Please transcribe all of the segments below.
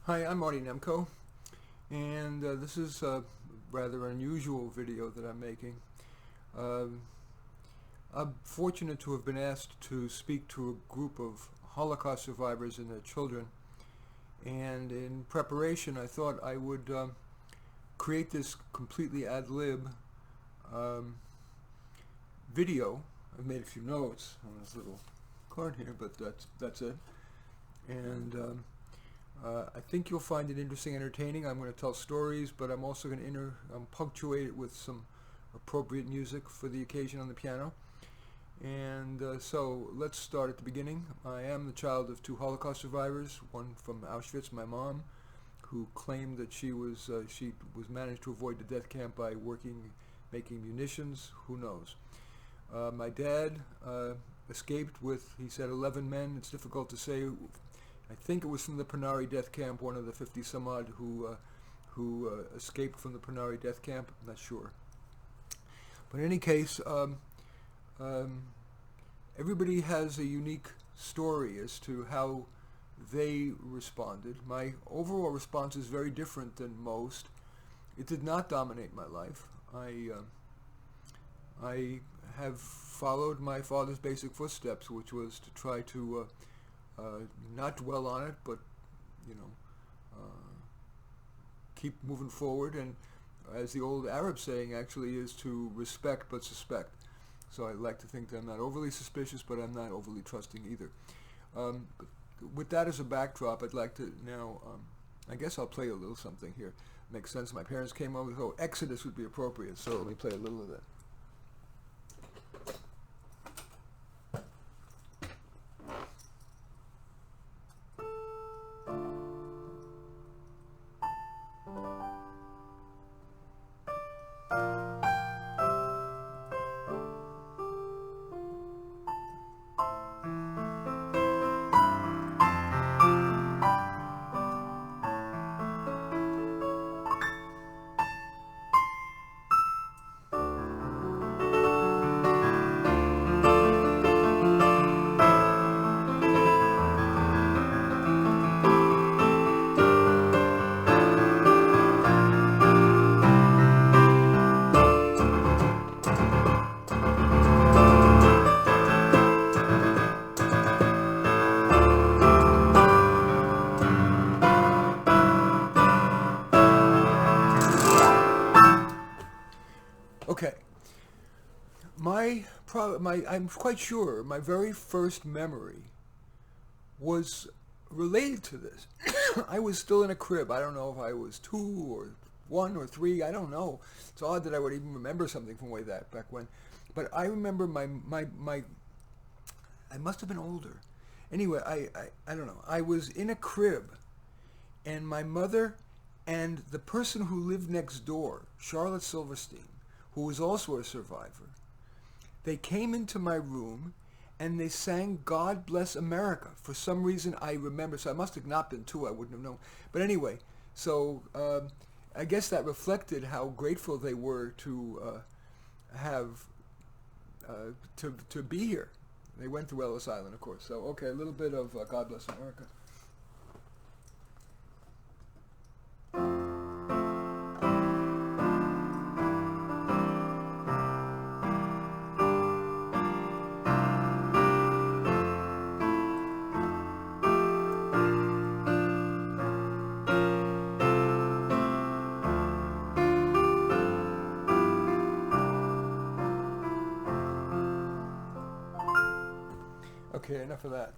Hi, I'm Marty Nemco, and this is a rather unusual video that I'm making. I'm fortunate to have been asked to speak to a group of Holocaust survivors and their children, and in preparation I thought I would create this completely ad lib video. I've made a few notes on this little card here, but that's it. And I think you'll find it interesting, entertaining. I'm going to tell stories, but I'm also going to punctuate it with some appropriate music for the occasion on the piano. And so let's start at the beginning. I am the child of two Holocaust survivors, one from Auschwitz, my mom, who claimed that she was managed to avoid the death camp by making munitions. Who knows? My dad escaped with, he said, 11 men. It's difficult to say. I think it was from the Panari death camp, one of the 50 some odd who escaped from the Panari death camp. I'm not sure. But in any case, everybody has a unique story as to how they responded. My overall response is very different than most. It did not dominate my life. I have followed my father's basic footsteps, which was to try to not dwell on it, but keep moving forward. And as the old Arab saying actually is, to respect but suspect. So I like to think that I'm not overly suspicious, but I'm not overly trusting either. With that as a backdrop, I'd like to now, I guess I'll play a little something here. Makes sense. My parents came over, so Exodus would be appropriate, so let me play a little of that. Okay, I'm quite sure my very first memory was related to this. I was still in a crib. I don't know if I was 2 or 1 or 3. I don't know. It's odd that I would even remember something from way back when. But I remember I must have been older. Anyway, I don't know. I was in a crib, and my mother and the person who lived next door, Charlotte Silverstein, who was also a survivor, they came into my room and they sang "God Bless America." For some reason I remember, so I must have not been 2, I wouldn't have known. But anyway, so I guess that reflected how grateful they were to to be here. They went through Ellis Island, of course. So okay, a little bit of "God Bless America." Okay, enough of that.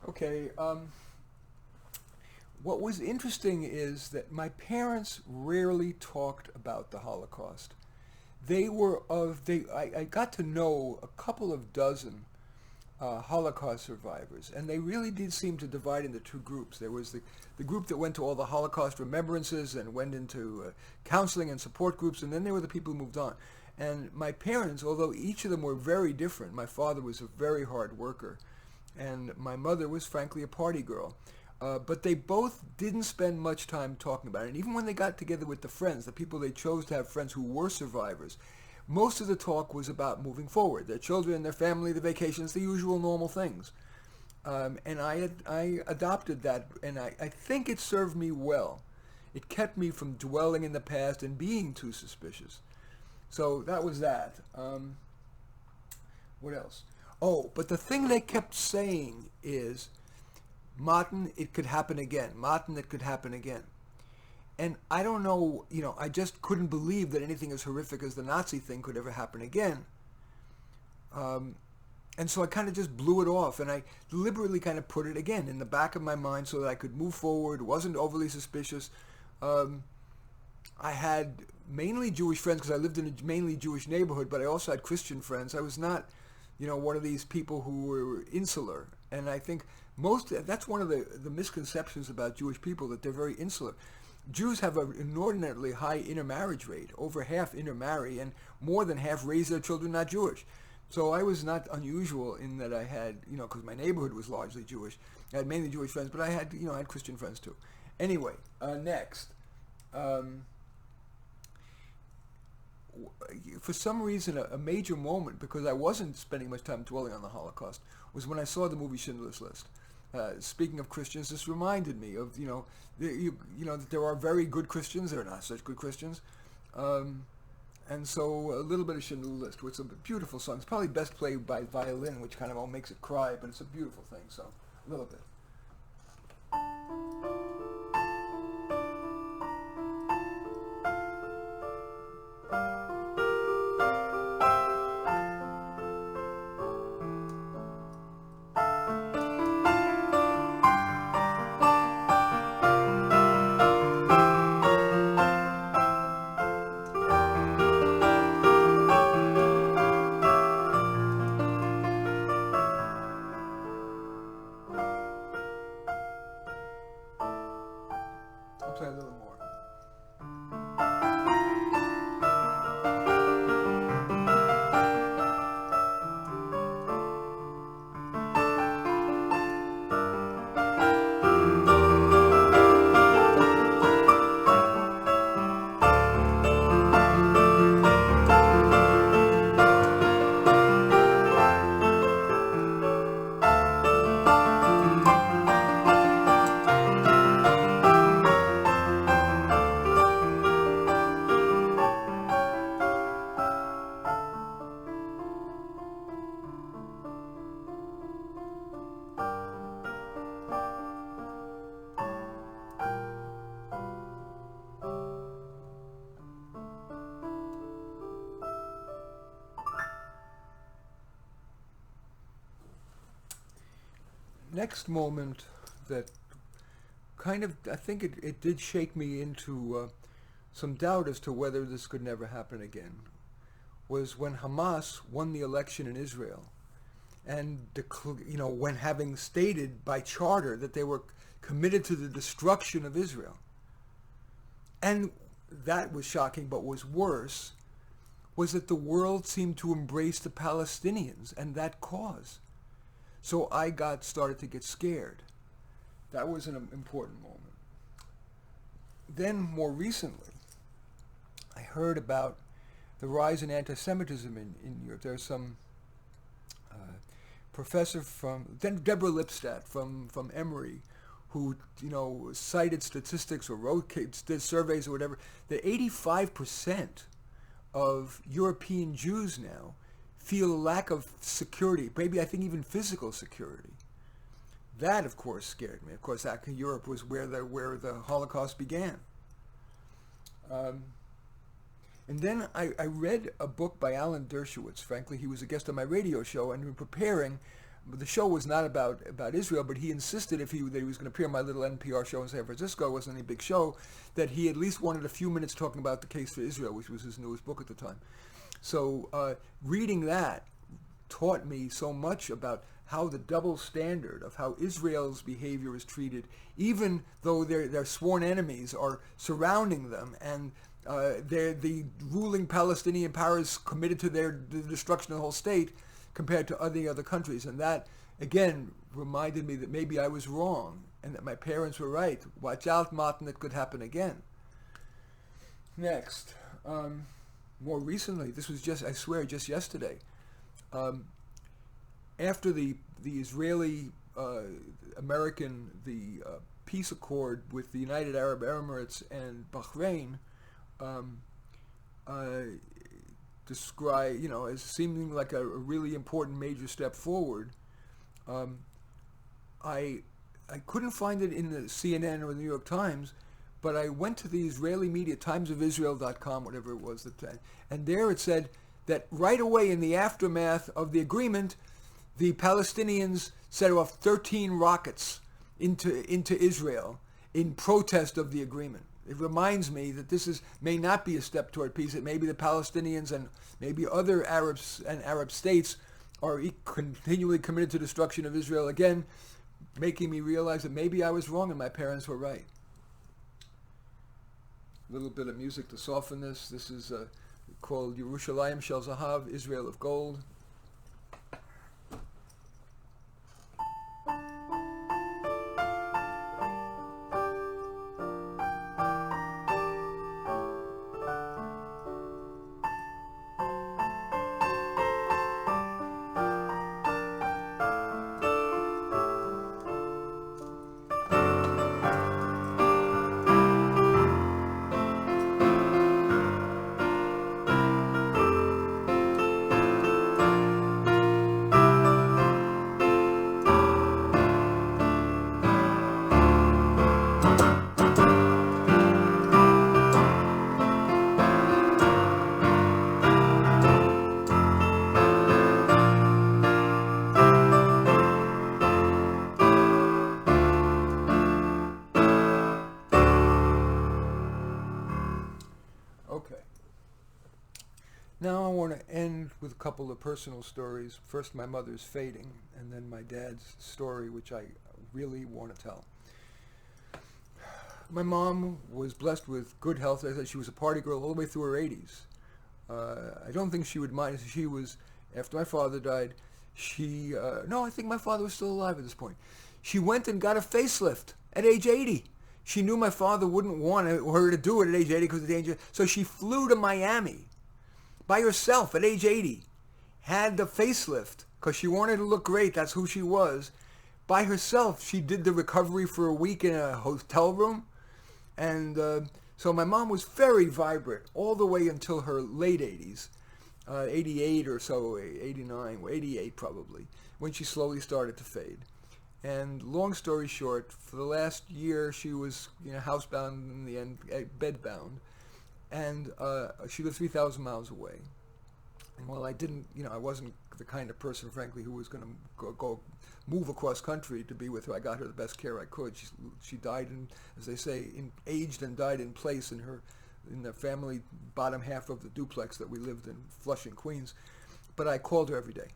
Okay, what was interesting is that my parents rarely talked about the Holocaust. I got to know a couple of dozen Holocaust survivors, and they really did seem to divide into 2 groups. There was the group that went to all the Holocaust remembrances and went into counseling and support groups, and then there were the people who moved on. And my parents, although each of them were very different, my father was a very hard worker, and my mother was frankly a party girl. But they both didn't spend much time talking about it. And even when they got together with the friends, the people they chose to have friends who were survivors, most of the talk was about moving forward, their children, their family, the vacations, the usual normal things. And I adopted that, and I think it served me well. It kept me from dwelling in the past and being too suspicious. So that was that. What else? Oh, but the thing they kept saying is, Martin, it could happen again. Martin, it could happen again. And I don't know, I just couldn't believe that anything as horrific as the Nazi thing could ever happen again. And so I kind of just blew it off, and I deliberately kind of put it again in the back of my mind so that I could move forward, wasn't overly suspicious. I had mainly Jewish friends because I lived in a mainly Jewish neighborhood, but I also had Christian friends. I was not, one of these people who were insular. And I think that's one of the misconceptions about Jewish people, that they're very insular. Jews have an inordinately high intermarriage rate. Over half intermarry, and more than half raise their children not Jewish. So I was not unusual in that I had, because my neighborhood was largely Jewish. I had mainly Jewish friends, but I had, I had Christian friends too. Anyway, next. For some reason, a major moment, because I wasn't spending much time dwelling on the Holocaust, was when I saw the movie Schindler's List. Speaking of Christians, this reminded me of, that there are very good Christians, there are not such good Christians. And so a little bit of Schindler's List. It's a beautiful song. It's probably best played by violin, which kind of all makes it cry, but it's a beautiful thing, so a little bit. I'll play a little more. Next moment that kind of, I think it did shake me into some doubt as to whether this could never happen again, was when Hamas won the election in Israel, and when having stated by charter that they were committed to the destruction of Israel. And that was shocking, but was worse was that the world seemed to embrace the Palestinians and that cause. So I started to get scared. That was an important moment. Then, more recently, I heard about the rise in anti-Semitism in Europe. There's some professor from Deborah Lipstadt from Emory, who cited statistics or did surveys or whatever, that 85% of European Jews now feel a lack of security, maybe I think even physical security. That, of course, scared me. Of course, Europe was where the Holocaust began. And then I read a book by Alan Dershowitz. Frankly, he was a guest on my radio show, and in preparing, the show was not about Israel, but he insisted that he was going to appear on my little NPR show in San Francisco. It wasn't any big show, that he at least wanted a few minutes talking about the case for Israel, which was his newest book at the time. So reading that taught me so much about how the double standard of how Israel's behavior is treated, even though their sworn enemies are surrounding them, and the ruling Palestinian powers committed to the destruction of the whole state compared to other countries. And that, again, reminded me that maybe I was wrong and that my parents were right. Watch out, Martin, it could happen again. Next. More recently, this was just yesterday, after the Israeli the peace accord with the United Arab Emirates and Bahrain, um, describe, as seeming like a really important major step forward. Um, I couldn't find it in the CNN or the New York Times, but I went to the Israeli media, timesofisrael.com, whatever it was, and there it said that right away in the aftermath of the agreement, the Palestinians set off 13 rockets into Israel in protest of the agreement. It reminds me that this may not be a step toward peace. It may be the Palestinians and maybe other Arabs and Arab states are continually committed to destruction of Israel, again, making me realize that maybe I was wrong and my parents were right. A little bit of music to soften this. This is called Yerushalayim Shel Zahav, Israel of Gold. Okay. Now I want to end with a couple of personal stories. First, my mother's fading, and then my dad's story, which I really want to tell. My mom was blessed with good health. As I said, she was a party girl all the way through her 80s. I don't think she would mind. She was, after my father died, I think my father was still alive at this point. She went and got a facelift at age 80. She knew my father wouldn't want her to do it at age 80 because of the danger. So she flew to Miami by herself at age 80, had the facelift because she wanted to look great. That's who she was. By herself, she did the recovery for a week in a hotel room. And so my mom was very vibrant all the way until her late 80s, 88 or so, 89, 88 probably, when she slowly started to fade. And long story short, for the last year, she was housebound, in the end, bedbound. And she lived 3,000 miles away. And while I wasn't the kind of person, frankly, who was going to go move across country to be with her. I got her the best care I could. She died, as they say, aged and died in place in the family bottom half of the duplex that we lived in Flushing, Queens. But I called her every day.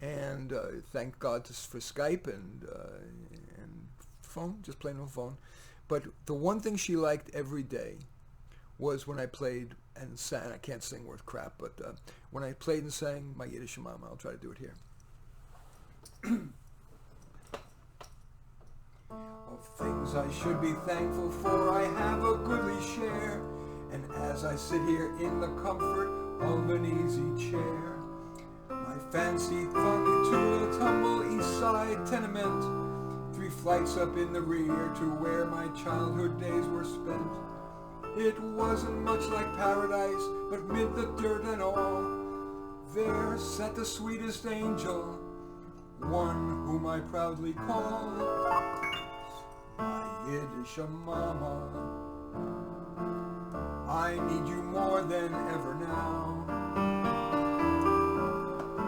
And thank God for Skype and phone, just plain old phone. But the one thing she liked every day was when I played and sang. I can't sing worth crap, but when I played and sang my Yiddish Mama. I'll try to do it here. Of things I should be thankful for, I have a goodly share. And as I sit here in the comfort of an easy chair, my fancy thunk to a tumble east side tenement, 3 flights up in the rear to where my childhood days were spent. It wasn't much like paradise, but mid the dirt and all, there sat the sweetest angel, one whom I proudly call my Yiddish mama. I need you more than ever now,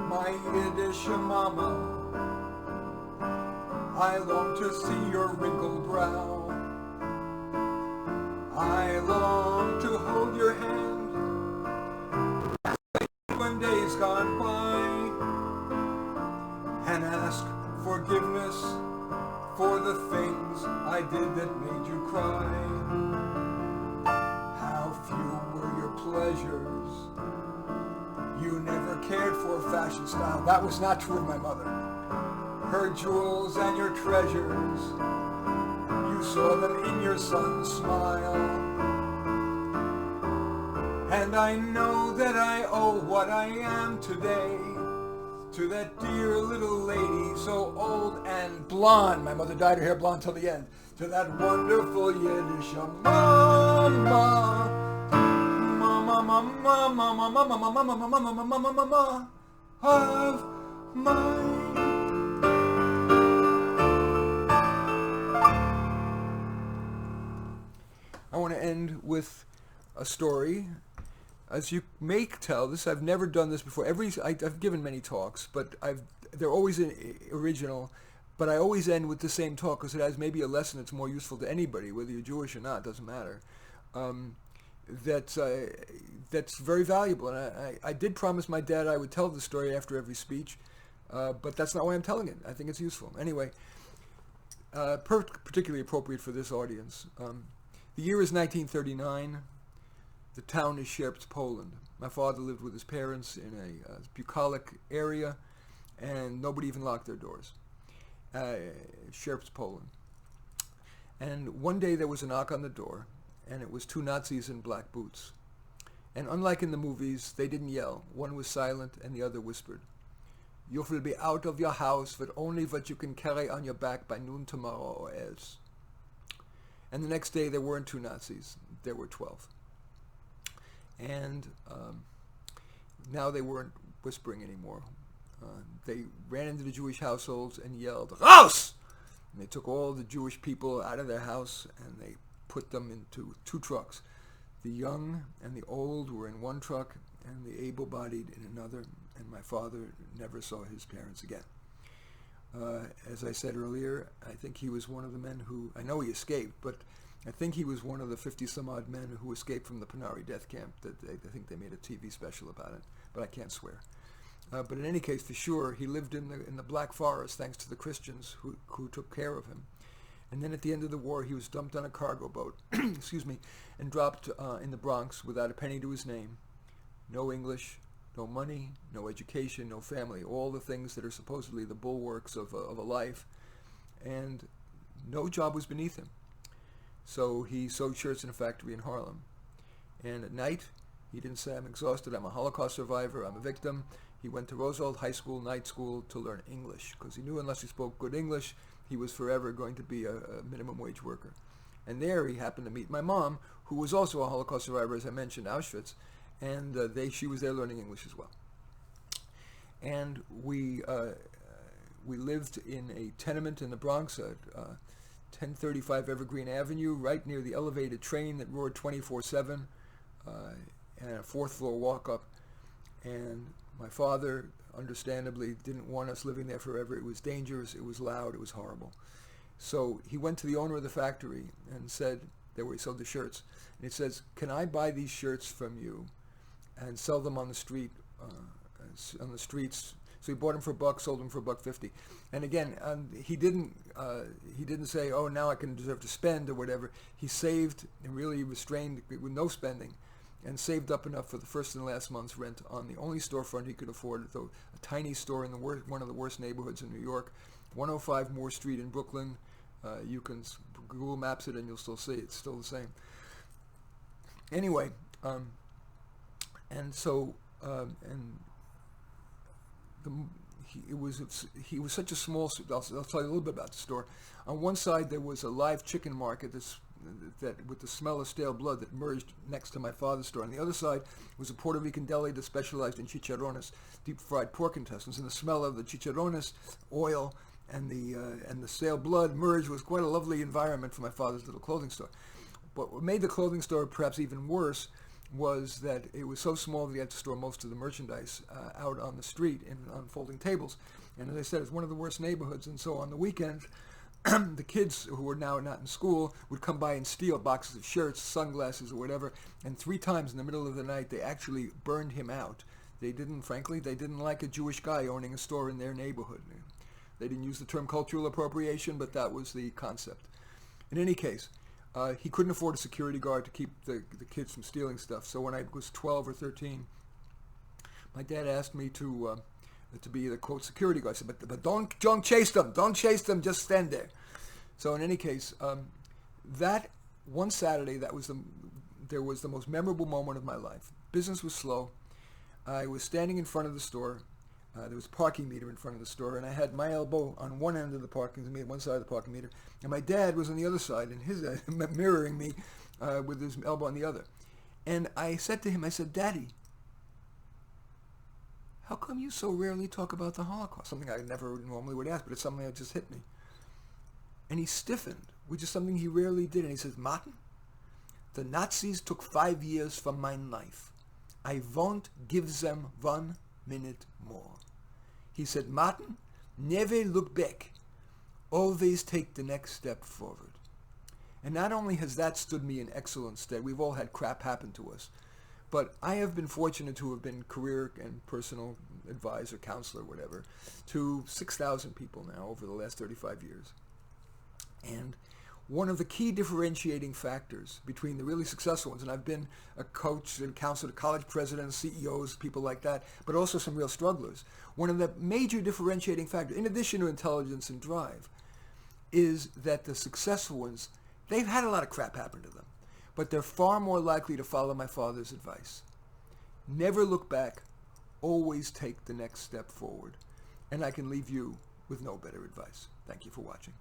my Yiddish mama. I long to see your wrinkled brow. I long to hold your hand when days gone by and ask forgiveness for the things I did that made you cry. How few were your pleasures. You never cared for fashion style. That was not true of my mother. Her jewels and your treasures, you saw them in your son's smile. And I know that I owe what I am today to that dear little lady, so old and blonde. My mother dyed her hair blonde till the end. To that wonderful Yiddish mama, mama, mama, mama, mama, mama, mama, mama, mama, mama of mine. I want to end with a story. As you may tell, I've never done this before. I've given many talks, but they're always original. But I always end with the same talk because it has maybe a lesson that's more useful to anybody, whether you're Jewish or not, doesn't matter. That's very valuable. And I did promise my dad I would tell the story after every speech, but that's not why I'm telling it. I think it's useful. Anyway, particularly appropriate for this audience. The year is 1939. The town is Sierpz, Poland. My father lived with his parents in a bucolic area, and nobody even locked their doors. Sierpz, Poland. And one day there was a knock on the door, and it was two Nazis in black boots. And unlike in the movies, they didn't yell. One was silent, and the other whispered, "You will be out of your house with only what you can carry on your back by noon tomorrow or else." And the next day there weren't two Nazis, there were 12. And now they weren't whispering anymore. They ran into the Jewish households and yelled, "Raus!" And they took all the Jewish people out of their house and they put them into two trucks. The young and the old were in one truck and the able-bodied in another, and my father never saw his parents again. As I said earlier, I think he was one of the men who, I know he escaped, but I think he was one of the 50-some-odd men who escaped from the Panari death camp. I think they made a TV special about it, but I can't swear. But in any case, for sure, he lived in the Black Forest thanks to the Christians who took care of him. And then at the end of the war, he was dumped on a cargo boat, excuse me, and dropped in the Bronx without a penny to his name. No English, no money, no education, no family, all the things that are supposedly the bulwarks of a life. And no job was beneath him. So he sewed shirts in a factory in Harlem. And at night, he didn't say, "I'm exhausted, I'm a Holocaust survivor, I'm a victim." He went to Roosevelt High School, night school, to learn English, because he knew unless he spoke good English, he was forever going to be a minimum wage worker. And there he happened to meet my mom, who was also a Holocaust survivor, as I mentioned, Auschwitz, and she was there learning English as well. And we lived in a tenement in the Bronx at 1035 Evergreen Avenue, right near the elevated train that roared 24/7, and a fourth-floor walk-up. And my father, understandably, didn't want us living there forever. It was dangerous, it was loud, it was horrible. So he went to the owner of the factory and said, there where he sold the shirts, and he says, "Can I buy these shirts from you and sell them on the street, on the streets?" So he bought them for $1, sold them for $1.50. And again, he didn't say, "Oh, now I can deserve to spend," or whatever. He saved and really restrained with no spending, and saved up enough for the first and last month's rent on the only storefront he could afford, though a tiny store in one of the worst neighborhoods in New York, 105 Moore Street in Brooklyn. You can Google Maps it and you'll still see it's still the same. Anyway, he was such a small. I'll tell you a little bit about the store. On one side there was a live chicken market that with the smell of stale blood that merged next to my father's store. On the other side was a Puerto Rican deli that specialized in chicharrones, deep fried pork intestines, and the smell of the chicharrones, oil, and the stale blood merged was quite a lovely environment for my father's little clothing store. But what made the clothing store perhaps even worse was that it was so small that he had to store most of the merchandise out on the street on folding tables. And as I said, it's one of the worst neighborhoods, and so on the weekends, the kids who were now not in school would come by and steal boxes of shirts, sunglasses, or whatever, and 3 times in the middle of the night they actually burned him out. They didn't like a Jewish guy owning a store in their neighborhood. They didn't use the term cultural appropriation, but that was the concept. In any case, he couldn't afford a security guard to keep the kids from stealing stuff, so when I was 12 or 13, my dad asked me to be the, quote, security guard. I said, but don't chase them, just stand there. So in any case, that one Saturday, there was the most memorable moment of my life. Business was slow. I was standing in front of the store. There was a parking meter in front of the store, and I had my elbow on one end of the parking meter, one side of the parking meter, and my dad was on the other side, and his mirroring me with his elbow on the other. And I said to him, I said, "Daddy, how come you so rarely talk about the Holocaust?" Something I never normally would ask, but it's something that just hit me. And he stiffened, which is something he rarely did. And he says, "Martin, the Nazis took 5 years from my life. I won't give them 1 minute more." He said, "Martin, never look back. Always take the next step forward." And not only has that stood me in excellent stead, we've all had crap happen to us, but I have been fortunate to have been career and personal advisor, counselor, whatever, to 6,000 people now over the last 35 years. And one of the key differentiating factors between the really successful ones, and I've been a coach and counselor to college presidents, CEOs, people like that, but also some real strugglers. One of the major differentiating factors, in addition to intelligence and drive, is that the successful ones, they've had a lot of crap happen to them, but they're far more likely to follow my father's advice. Never look back, always take the next step forward. And I can leave you with no better advice. Thank you for watching.